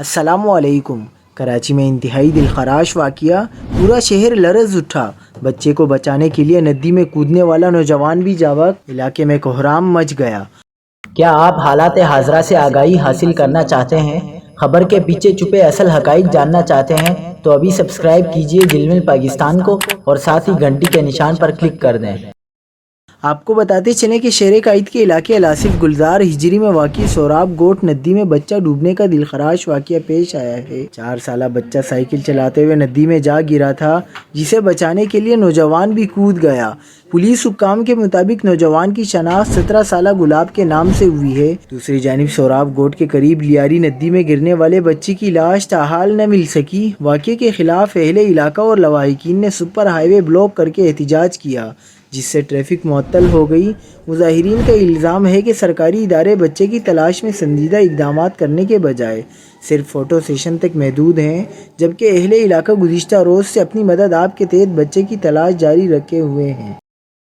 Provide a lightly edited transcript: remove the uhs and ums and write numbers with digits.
السلام علیکم۔ کراچی میں انتہائی دلخراش واقعہ، پورا شہر لرز اٹھا۔ بچے کو بچانے کے لیے ندی میں کودنے والا نوجوان بھی جاں بحق، علاقے میں کوہرام مچ گیا۔ کیا آپ حالات حاضرہ سے آگاہی حاصل کرنا چاہتے ہیں؟ خبر کے پیچھے چھپے اصل حقائق جاننا چاہتے ہیں تو ابھی سبسکرائب کیجئے زلمل پاکستان کو اور ساتھ ہی گھنٹی کے نشان پر کلک کر دیں۔ آپ کو بتاتے چلیں کہ شہر قائد کے علاقے الاسف گلزار ہجری میں واقع سوراب گوٹ ندی میں بچہ ڈوبنے کا دلخراش واقعہ پیش آیا ہے۔ 4 سالہ بچہ سائیکل چلاتے ہوئے ندی میں جا گرا تھا، جسے بچانے کے لیے نوجوان بھی کود گیا۔ پولیس حکام کے مطابق نوجوان کی شناخت 17 سالہ گلاب کے نام سے ہوئی ہے۔ دوسری جانب سوراب گوٹ کے قریب لیاری ندی میں گرنے والے بچے کی لاش تاحال نہ مل سکی۔ واقعے کے خلاف اہل علاقہ اور لواحقین نے سپر ہائی وے بلاک کر کے احتجاج کیا، جس سے ٹریفک معطل ہو گئی۔ مظاہرین کا الزام ہے کہ سرکاری ادارے بچے کی تلاش میں سنجیدہ اقدامات کرنے کے بجائے صرف فوٹو سیشن تک محدود ہیں، جبکہ اہل علاقہ گزشتہ روز سے اپنی مدد آپ کے تحت بچے کی تلاش جاری رکھے ہوئے ہیں۔